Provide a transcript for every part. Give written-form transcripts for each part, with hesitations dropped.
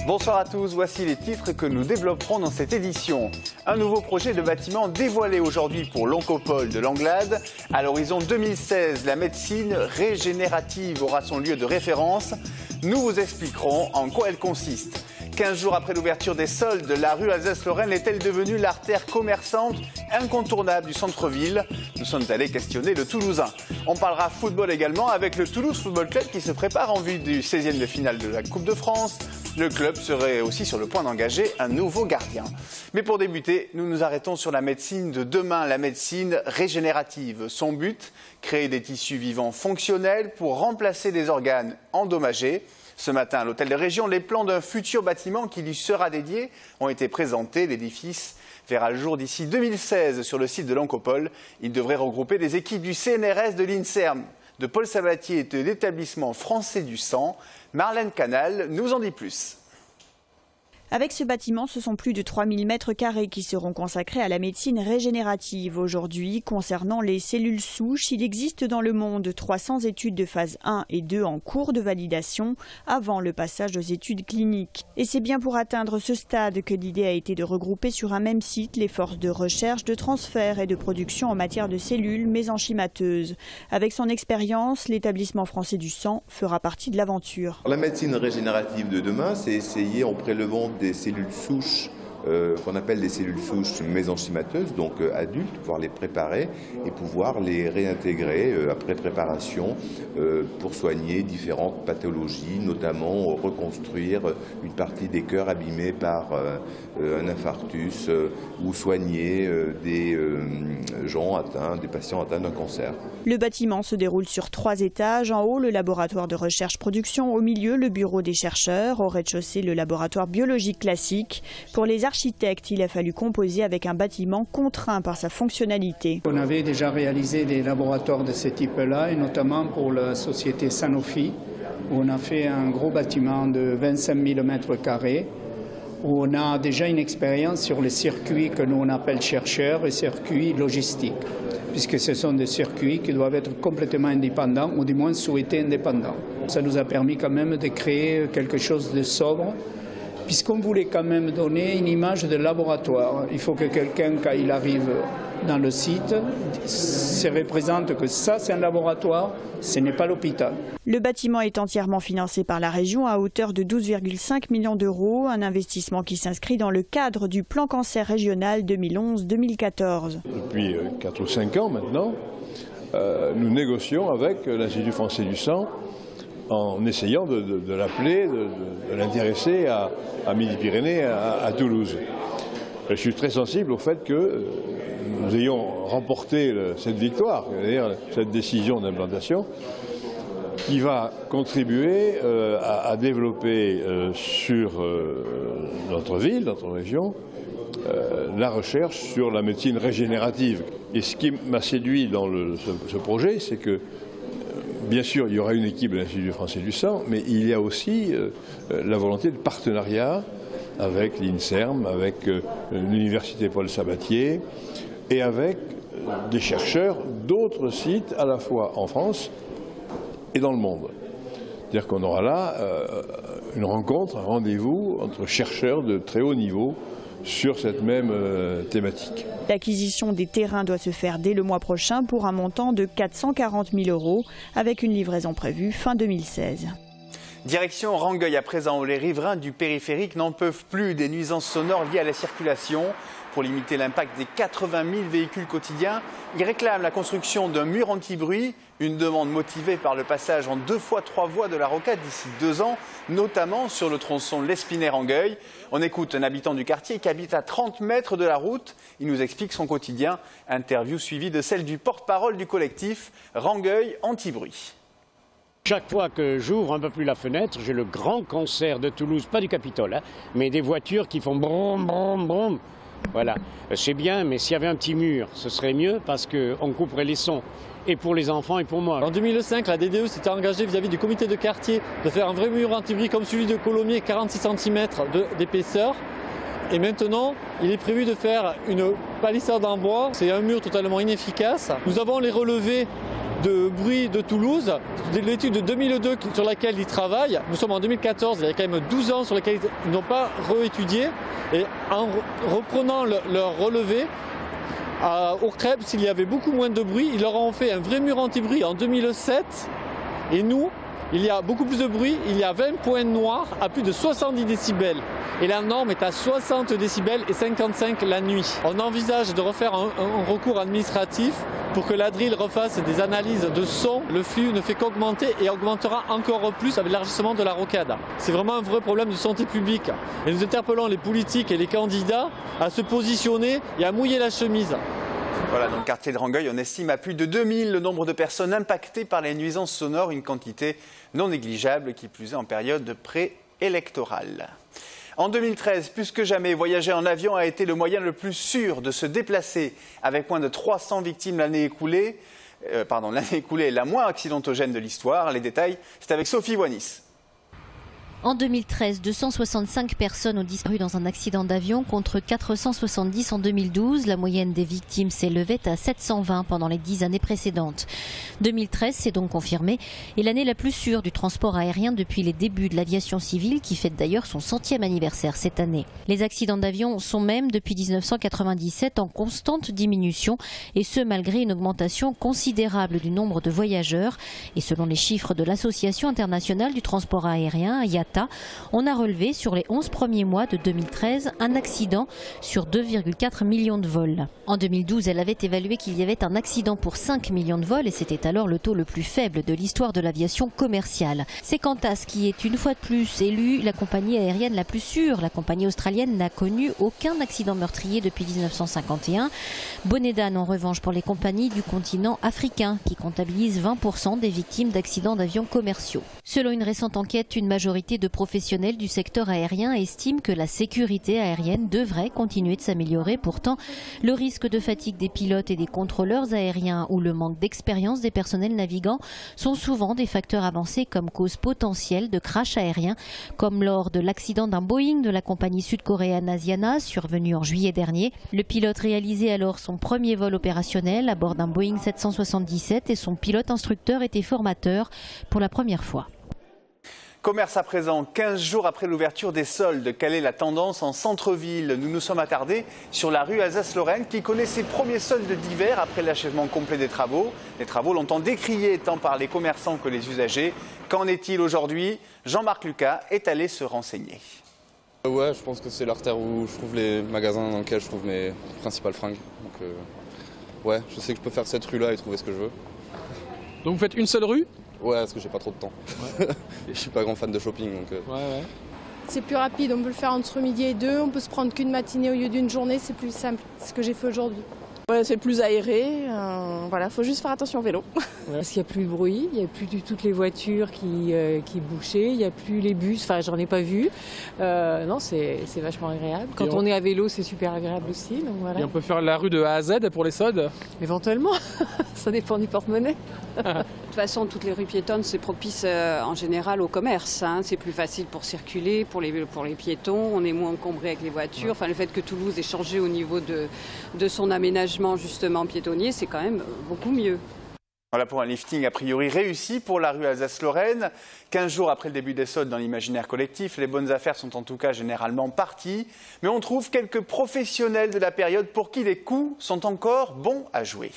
Bonsoir à tous, voici les titres que nous développerons dans cette édition. Un nouveau projet de bâtiment dévoilé aujourd'hui pour l'Oncopole de Langlade. À l'horizon 2016, la médecine régénérative aura son lieu de référence. Nous vous expliquerons en quoi elle consiste. 15 jours après l'ouverture des soldes, la rue Alsace-Lorraine est-elle devenue l'artère commerçante incontournable du centre-ville? Nous sommes allés questionner le Toulousain. On parlera football également avec le Toulouse Football Club qui se prépare en vue du 16e de finale de la Coupe de France. Le club serait aussi sur le point d'engager un nouveau gardien. Mais pour débuter, nous nous arrêtons sur la médecine de demain, la médecine régénérative. Son but, créer des tissus vivants fonctionnels pour remplacer des organes endommagés. Ce matin, à l'Hôtel de Région, les plans d'un futur bâtiment qui lui sera dédié ont été présentés. L'édifice verra le jour d'ici 2016 sur le site de l'Oncopole. Il devrait regrouper des équipes du CNRS, de l'INSERM, de Paul Sabatier et de l'Établissement français du sang. Marlène Canal nous en dit plus. Avec ce bâtiment, ce sont plus de 3000 mètres carrés qui seront consacrés à la médecine régénérative. Aujourd'hui, concernant les cellules souches, il existe dans le monde 300 études de phase 1 et 2 en cours de validation avant le passage aux études cliniques. Et c'est bien pour atteindre ce stade que l'idée a été de regrouper sur un même site les forces de recherche, de transfert et de production en matière de cellules mésenchymateuses. Avec son expérience, l'Établissement français du sang fera partie de l'aventure. La médecine régénérative de demain, c'est essayer en prélevant des cellules souches qu'on appelle des cellules souches mésenchymateuses, donc adultes, pouvoir les préparer et pouvoir les réintégrer après préparation pour soigner différentes pathologies, notamment reconstruire une partie des cœurs abîmés par un infarctus ou soigner des patients atteints d'un cancer. Le bâtiment se déroule sur 3 étages. En haut, le laboratoire de recherche-production. Au milieu, le bureau des chercheurs. Au rez-de-chaussée, le laboratoire biologique classique. Pour les architectes, il a fallu composer avec un bâtiment contraint par sa fonctionnalité. On avait déjà réalisé des laboratoires de ce type-là, et notamment pour la société Sanofi, où on a fait un gros bâtiment de 25 000 mètres carrés, où on a déjà une expérience sur les circuits que nous on appelle chercheurs et circuits logistiques, puisque ce sont des circuits qui doivent être complètement indépendants, ou du moins souhaités indépendants. Ça nous a permis quand même de créer quelque chose de sobre, puisqu'on voulait quand même donner une image de laboratoire. Il faut que quelqu'un, quand il arrive dans le site, se représente que ça c'est un laboratoire, ce n'est pas l'hôpital. Le bâtiment est entièrement financé par la région à hauteur de 12,5 millions d'euros, un investissement qui s'inscrit dans le cadre du plan cancer régional 2011-2014. Depuis 4 ou 5 ans maintenant, nous négocions avec l'Institut français du sang en essayant de l'appeler, de l'intéresser à Midi-Pyrénées, à Toulouse. Je suis très sensible au fait que nous ayons remporté cette victoire, c'est-à-dire cette décision d'implantation, qui va contribuer à développer sur notre ville, notre région, la recherche sur la médecine régénérative. Et ce qui m'a séduit dans ce projet, c'est que bien sûr, il y aura une équipe de l'Institut français du sang, mais il y a aussi la volonté de partenariat avec l'INSERM, avec l'Université Paul Sabatier et avec des chercheurs d'autres sites à la fois en France et dans le monde. C'est-à-dire qu'on aura là une rencontre, un rendez-vous entre chercheurs de très haut niveau sur cette même thématique. L'acquisition des terrains doit se faire dès le mois prochain pour un montant de 440 000 euros, avec une livraison prévue fin 2016. Direction Rangueil à présent, où les riverains du périphérique n'en peuvent plus des nuisances sonores liées à la circulation. Pour limiter l'impact des 80 000 véhicules quotidiens, ils réclament la construction d'un mur anti-bruit, une demande motivée par le passage en 2 fois 3 voies de la rocade d'ici 2 ans, notamment sur le tronçon Lespinay-Rangueil. On écoute un habitant du quartier qui habite à 30 mètres de la route. Il nous explique son quotidien. Interview suivie de celle du porte-parole du collectif Rangueil Anti-Bruit. Chaque fois que j'ouvre un peu plus la fenêtre, j'ai le grand concert de Toulouse, pas du Capitole, hein, mais des voitures qui font brom, brom, brom. Voilà, c'est bien, mais s'il y avait un petit mur, ce serait mieux parce qu'on couperait les sons, et pour les enfants et pour moi. En 2005, la DDE s'était engagée vis-à-vis du comité de quartier de faire un vrai mur anti-bruit comme celui de Colomiers, 46 cm d'épaisseur. Et maintenant, il est prévu de faire une palissade en bois. C'est un mur totalement inefficace. Nous avons les relevés de bruit de Toulouse, l'étude de 2002 sur laquelle ils travaillent, nous sommes en 2014, il y a quand même 12 ans sur lesquels ils n'ont pas réétudié, et en reprenant leur relevé, au CREB, s'il y avait beaucoup moins de bruit, ils leur ont fait un vrai mur anti-bruit en 2007, et nous, il y a beaucoup plus de bruit, il y a 20 points noirs à plus de 70 décibels. Et la norme est à 60 décibels et 55 la nuit. On envisage de refaire un recours administratif pour que l'ADRIL refasse des analyses de son. Le flux ne fait qu'augmenter et augmentera encore plus avec l'élargissement de la rocade. C'est vraiment un vrai problème de santé publique. Et nous interpellons les politiques et les candidats à se positionner et à mouiller la chemise. Voilà, dans le quartier de Rangueil, on estime à plus de 2000 le nombre de personnes impactées par les nuisances sonores, une quantité non négligeable qui plus est en période préélectorale. En 2013, plus que jamais, voyager en avion a été le moyen le plus sûr de se déplacer. Avec moins de 300 victimes l'année écoulée, la moins accidentogène de l'histoire. Les détails, c'est avec Sophie Voinis. En 2013, 265 personnes ont disparu dans un accident d'avion contre 470 en 2012. La moyenne des victimes s'élevait à 720 pendant les 10 années précédentes. 2013 s'est donc confirmé et l'année la plus sûre du transport aérien depuis les débuts de l'aviation civile qui fête d'ailleurs son 100e anniversaire cette année. Les accidents d'avion sont même depuis 1997 en constante diminution et ce malgré une augmentation considérable du nombre de voyageurs. Et selon les chiffres de l'Association internationale du transport aérien, IATA, on a relevé sur les 11 premiers mois de 2013 un accident sur 2,4 millions de vols. En 2012, elle avait évalué qu'il y avait un accident pour 5 millions de vols et c'était alors le taux le plus faible de l'histoire de l'aviation commerciale. C'est Qantas qui est une fois de plus élue la compagnie aérienne la plus sûre. La compagnie australienne n'a connu aucun accident meurtrier depuis 1951. Bonnet d'âne en revanche pour les compagnies du continent africain qui comptabilisent 20% des victimes d'accidents d'avions commerciaux. Selon une récente enquête, une majorité de professionnels du secteur aérien estiment que la sécurité aérienne devrait continuer de s'améliorer. Pourtant, le risque de fatigue des pilotes et des contrôleurs aériens ou le manque d'expérience des personnels navigants sont souvent des facteurs avancés comme cause potentielle de crash aérien, comme lors de l'accident d'un Boeing de la compagnie sud-coréenne Asiana survenu en juillet dernier. Le pilote réalisait alors son premier vol opérationnel à bord d'un Boeing 777 et son pilote instructeur était formateur pour la première fois. Commerce à présent, 15 jours après l'ouverture des soldes, quelle est la tendance en centre-ville? Nous nous sommes attardés sur la rue Alsace-Lorraine qui connaît ses premiers soldes d'hiver après l'achèvement complet des travaux. Les travaux longtemps décriés tant par les commerçants que les usagers. Qu'en est-il aujourd'hui? Jean-Marc Lucas est allé se renseigner. Ouais, je pense que c'est l'artère où je trouve les magasins dans lesquels je trouve mes principales fringues. Donc ouais, je sais que je peux faire cette rue-là et trouver ce que je veux. Donc vous faites une seule rue? Ouais, parce que j'ai pas trop de temps. Ouais. Et je suis pas grand fan de shopping. Donc ouais. C'est plus rapide, on peut le faire entre midi et 2, on peut se prendre qu'une matinée au lieu d'une journée, c'est plus simple, c'est ce que j'ai fait aujourd'hui. Ouais, c'est plus aéré, voilà, faut juste faire attention au vélo. Parce qu'il n'y a plus de bruit, il n'y a plus toutes les voitures qui bouchaient, il n'y a plus les bus, enfin j'en ai pas vu. Non, c'est vachement agréable. Quand on est à vélo, c'est super agréable aussi. Donc voilà. Et on peut faire la rue de A à Z pour les soldes? Éventuellement, ça dépend du porte-monnaie. De toute façon, toutes les rues piétonnes, c'est propice en général au commerce. Hein. C'est plus facile pour circuler, pour les piétons, on est moins encombré avec les voitures. Enfin, le fait que Toulouse ait changé au niveau de son aménagement justement piétonnier, c'est quand même beaucoup mieux. Voilà pour un lifting a priori réussi pour la rue Alsace-Lorraine. 15 jours après le début des soldes dans l'imaginaire collectif, les bonnes affaires sont en tout cas généralement parties. Mais on trouve quelques professionnels de la période pour qui les coups sont encore bons à jouer.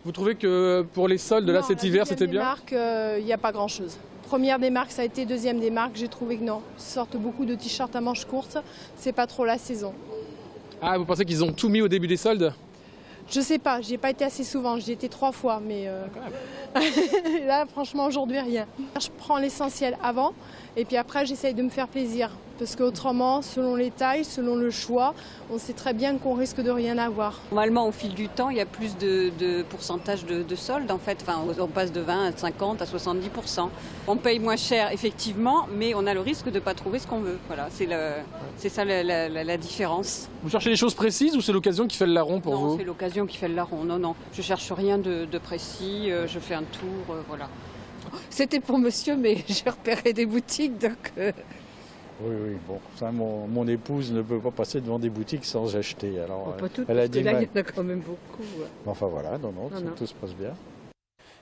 Vous trouvez que pour les soldes, là, cet hiver, c'était bien? Il n'y a pas grand-chose. Première des marques, ça a été. Deuxième des marques, j'ai trouvé que non. Ils sortent beaucoup de t-shirts à manches courtes. C'est pas trop la saison. Ah, vous pensez qu'ils ont tout mis au début des soldes? Je sais pas, j'y ai pas été assez souvent. J'y étais 3 fois, mais là, franchement, aujourd'hui, rien. Je prends l'essentiel avant et puis après, j'essaye de me faire plaisir. Parce qu'autrement, selon les tailles, selon le choix, on sait très bien qu'on risque de rien avoir. Normalement, au fil du temps, il y a plus de pourcentage de soldes en fait. Enfin, on passe de 20 à 50 à 70%. On paye moins cher, effectivement, mais on a le risque de ne pas trouver ce qu'on veut. Voilà, c'est ça la différence. Vous cherchez des choses précises ou c'est l'occasion qui fait le larron pour vous? Non, c'est l'occasion qui fait le larron. Non, je cherche rien de précis. Je fais un tour, voilà. C'était pour monsieur, mais j'ai repéré des boutiques, donc... Oui, bon, ça, mon épouse ne peut pas passer devant des boutiques sans acheter. Alors, pas toutes, elle a dit, là, il y en a quand même beaucoup. Ouais. Enfin voilà, non, tout se passe bien.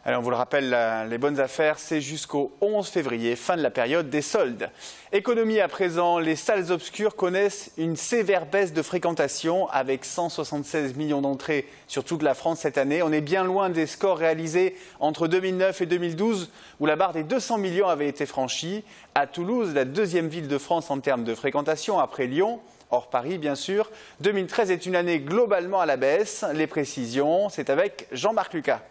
Alors, on vous le rappelle, les bonnes affaires, c'est jusqu'au 11 février, fin de la période des soldes. Économie à présent, les salles obscures connaissent une sévère baisse de fréquentation avec 176 millions d'entrées sur toute la France cette année. On est bien loin des scores réalisés entre 2009 et 2012 où la barre des 200 millions avait été franchie. À Toulouse, la deuxième ville de France en termes de fréquentation après Lyon, hors Paris bien sûr. 2013 est une année globalement à la baisse. Les précisions, c'est avec Jean-Marc Lucas.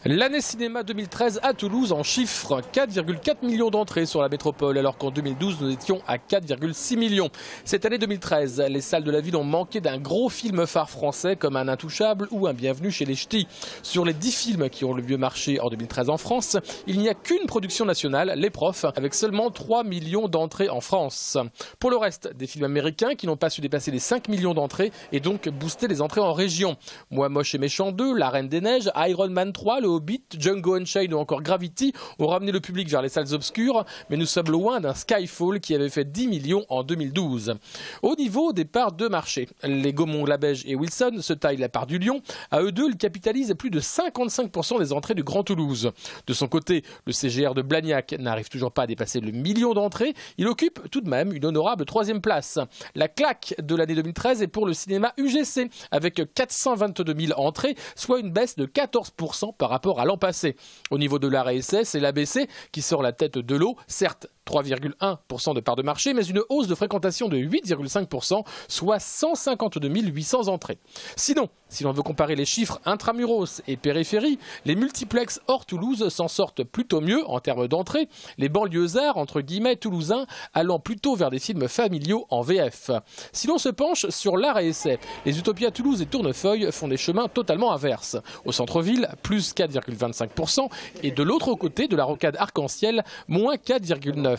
L'année cinéma 2013 à Toulouse en chiffres, 4,4 millions d'entrées sur la métropole, alors qu'en 2012 nous étions à 4,6 millions. Cette année 2013, les salles de la ville ont manqué d'un gros film phare français comme Un Intouchable ou Un Bienvenue chez les Ch'tis. Sur les 10 films qui ont le mieux marché en 2013 en France, il n'y a qu'une production nationale, Les Profs, avec seulement 3 millions d'entrées en France. Pour le reste, des films américains qui n'ont pas su dépasser les 5 millions d'entrées et donc booster les entrées en région. Moi Moche et Méchant 2, La Reine des Neiges, Iron Man 3, Le Hobbit, Django Unchained ou encore Gravity ont ramené le public vers les salles obscures, mais nous sommes loin d'un Skyfall qui avait fait 10 millions en 2012. Au niveau des parts de marché, les Gaumont, Labège et Wilson se taillent la part du lion. À eux deux, ils capitalisent plus de 55% des entrées du Grand Toulouse. De son côté, le CGR de Blagnac n'arrive toujours pas à dépasser le million d'entrées. Il occupe tout de même une honorable 3e place. La claque de l'année 2013 est pour le cinéma UGC, avec 422 000 entrées, soit une baisse de 14% par rapport à l'an passé. Au niveau de l'art et essai, c'est l'ABC qui sort la tête de l'eau, certes 3,1% de part de marché, mais une hausse de fréquentation de 8,5%, soit 152 800 entrées. Sinon, si l'on veut comparer les chiffres intramuros et périphérie, les multiplexes hors Toulouse s'en sortent plutôt mieux en termes d'entrées, les banlieusards, entre guillemets, toulousains, allant plutôt vers des films familiaux en VF. Si l'on se penche sur l'art et essai, les Utopia Toulouse et Tournefeuille font des chemins totalement inverses. Au centre-ville, plus 4,25%, et de l'autre côté de la rocade arc-en-ciel, moins 4,9%.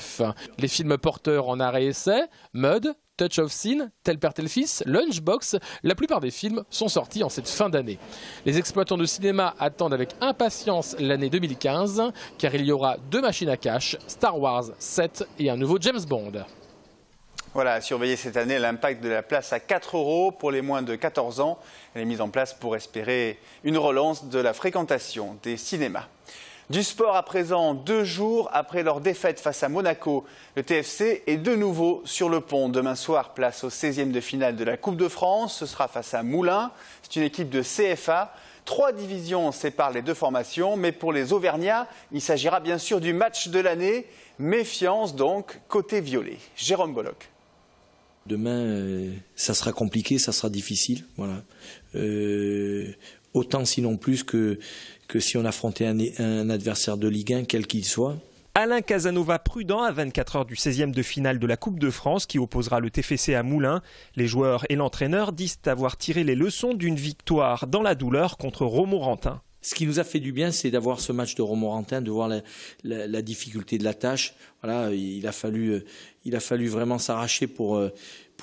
Les films porteurs en art et essai, Mud, Touch of Sin, Tel Père Tel Fils, Lunchbox, la plupart des films sont sortis en cette fin d'année. Les exploitants de cinéma attendent avec impatience l'année 2015, car il y aura 2 machines à cash, Star Wars 7 et un nouveau James Bond. Voilà, à surveiller cette année l'impact de la place à 4 € pour les moins de 14 ans. Elle est mise en place pour espérer une relance de la fréquentation des cinémas. Du sport à présent, 2 jours après leur défaite face à Monaco. Le TFC est de nouveau sur le pont. Demain soir, place au 16e de finale de la Coupe de France. Ce sera face à Moulins. C'est une équipe de CFA. 3 divisions séparent les deux formations. Mais pour les Auvergnats, il s'agira bien sûr du match de l'année. Méfiance donc côté violet. Jérôme Bollock. Demain, ça sera compliqué, ça sera difficile. Voilà. Autant sinon plus que si on affrontait un adversaire de Ligue 1, quel qu'il soit. Alain Casanova prudent à 24 heures du 16e de finale de la Coupe de France qui opposera le TFC à Moulins. Les joueurs et l'entraîneur disent avoir tiré les leçons d'une victoire dans la douleur contre Romorantin. Ce qui nous a fait du bien, c'est d'avoir ce match de Romorantin, de voir la difficulté de la tâche. Voilà, il a fallu vraiment s'arracher pour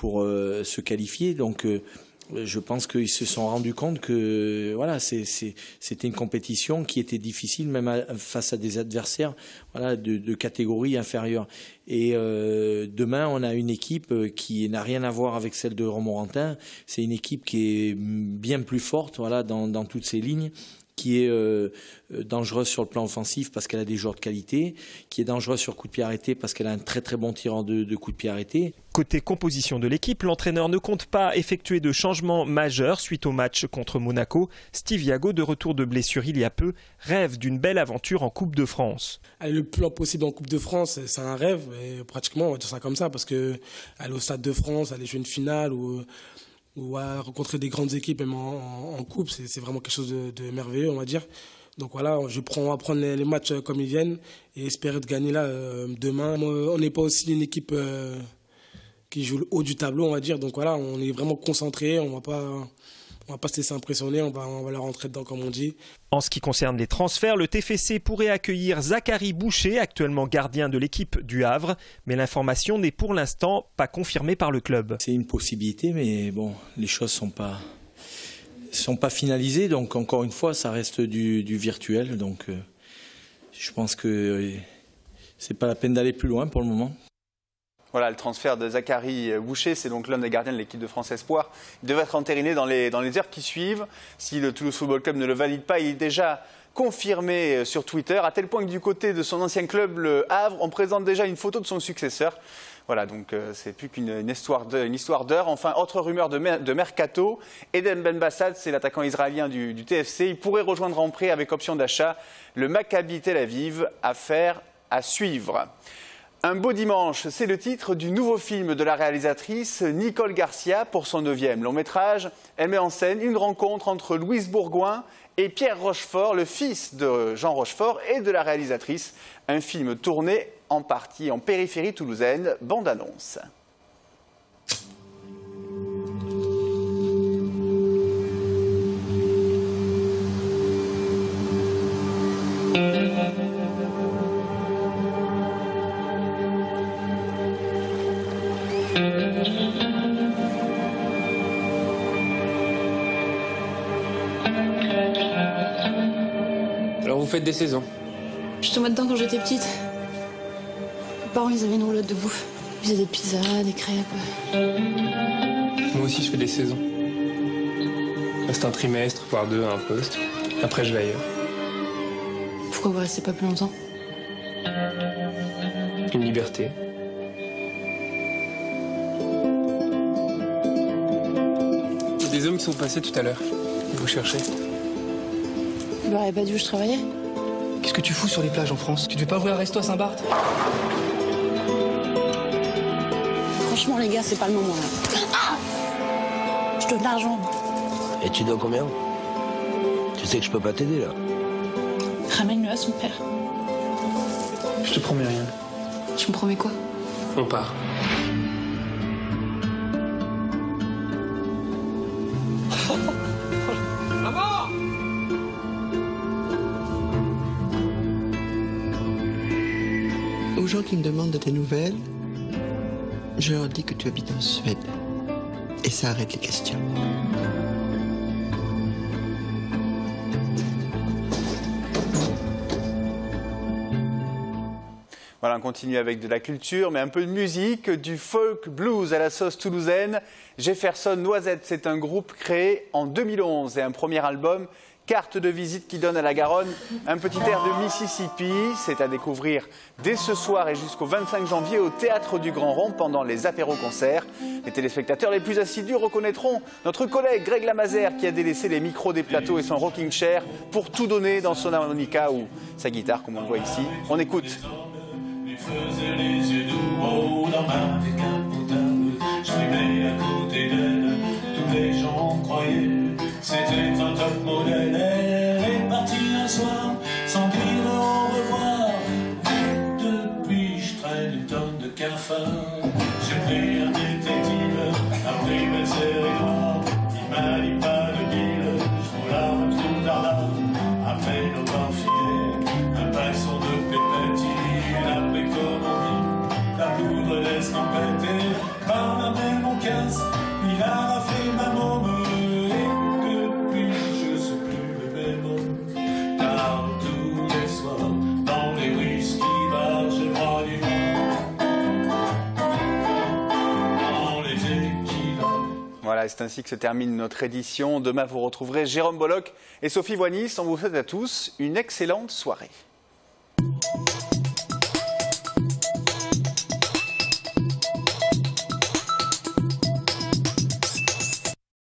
se qualifier. Donc je pense qu'ils se sont rendus compte que voilà, c'était une compétition qui était difficile, même face à des adversaires de catégorie inférieure. Et demain, on a une équipe qui n'a rien à voir avec celle de Romorantin. C'est une équipe qui est bien plus forte, dans toutes ses lignes, qui est dangereuse sur le plan offensif parce qu'elle a des joueurs de qualité, qui est dangereuse sur coup de pied arrêté parce qu'elle a un très très bon tireur de coup de pied arrêté. Côté composition de l'équipe, l'entraîneur ne compte pas effectuer de changements majeurs suite au match contre Monaco. Steve Yago, de retour de blessure il y a peu, rêve d'une belle aventure en Coupe de France. Aller le plus loin possible en Coupe de France, c'est un rêve, et pratiquement on va dire ça comme ça, parce que aller au Stade de France, aller jouer une finale ou à rencontrer des grandes équipes même en coupe, c'est vraiment quelque chose de merveilleux, on va dire. Donc voilà, on va prendre les matchs comme ils viennent et espérer de gagner là demain. On n'est pas aussi une équipe qui joue le haut du tableau, on va dire. Donc voilà, on est vraiment concentré, on va pas se laisser impressionner, on va leur rentrer dedans comme on dit. En ce qui concerne les transferts, le TFC pourrait accueillir Zachary Boucher, actuellement gardien de l'équipe du Havre, mais l'information n'est pour l'instant pas confirmée par le club. C'est une possibilité, mais bon, les choses sont pas finalisées, donc encore une fois, ça reste du virtuel, donc je pense que c'est pas la peine d'aller plus loin pour le moment. Voilà, le transfert de Zachary Boucher, c'est donc l'homme des gardiens de l'équipe de France Espoir. Il devait être entériné dans les heures qui suivent. Si le Toulouse Football Club ne le valide pas, il est déjà confirmé sur Twitter, à tel point que du côté de son ancien club, le Havre, on présente déjà une photo de son successeur. Voilà, donc c'est plus qu'une histoire d'heure. Enfin, autre rumeur de mercato, Eden Ben-Bassad, c'est l'attaquant israélien du TFC. Il pourrait rejoindre en prêt avec option d'achat le Maccabi Tel Aviv. Affaire à suivre. Un beau dimanche, c'est le titre du nouveau film de la réalisatrice Nicole Garcia pour son 9e long métrage. Elle met en scène une rencontre entre Louise Bourgoin et Pierre Rochefort, le fils de Jean Rochefort et de la réalisatrice. Un film tourné en partie en périphérie toulousaine. Bande-annonce. Alors vous faites des saisons? Je tombais dedans quand j'étais petite. Mes parents, ils avaient une roulotte de bouffe. Ils faisaient des pizzas, des crêpes. Moi aussi, je fais des saisons. Reste un trimestre, voire 2 à un poste. Après, je vais ailleurs. Pourquoi vous restez pas plus longtemps? Une liberté. Il y a des hommes qui sont passés tout à l'heure. Ils vous cherchaient. Vous leur avez pas dit où je travaillais? Qu'est-ce que tu fous sur les plages en France? Tu devais pas ouvrir un resto à Saint-Barth? Franchement, les gars, c'est pas le moment, là. Ah, je dois de l'argent. Et tu dois combien? Tu sais que je peux pas t'aider, là. Ramène-le à son père. Je te promets rien. Tu me promets quoi? On part. Aux gens qui me demandent de tes nouvelles, je leur dis que tu habites en Suède. Et ça arrête les questions. Voilà, on continue avec de la culture, mais un peu de musique, du folk blues à la sauce toulousaine. Jefferson Noisette, c'est un groupe créé en 2011 et un premier album, carte de visite qui donne à la Garonne un petit air de Mississippi. C'est à découvrir dès ce soir et jusqu'au 25 janvier au Théâtre du Grand Rond pendant les apéros-concerts. Les téléspectateurs les plus assidus reconnaîtront notre collègue Greg Lamazère qui a délaissé les micros des plateaux et son rocking chair pour tout donner dans son harmonica ou sa guitare comme on le voit ici. On écoute. Faisais les yeux doux dans ma décapotable. Je fumais à côté d'elle, tous les gens croyaient c'était un top modèle. Elle est partie un soir sans dire au revoir. Depuis je traîne une tonne de cafards. J'ai pris un détective, appris mes séries. Il m'a dit pas de deal, je vous la retrouve là. Après nos bains filés, un paxon de pépetti. La péconomie, la poudre laisse tempêter. Par la même en casse, il a raflé ma môme. Et depuis, je suis plus le même homme. Car tous les soirs, dans les whisky bars, j'ai droit du vent. Dans les tequilas. Voilà, c'est ainsi que se termine notre édition. Demain, vous retrouverez Jérôme Bolloc et Sophie Voinis. On vous souhaite à tous une excellente soirée.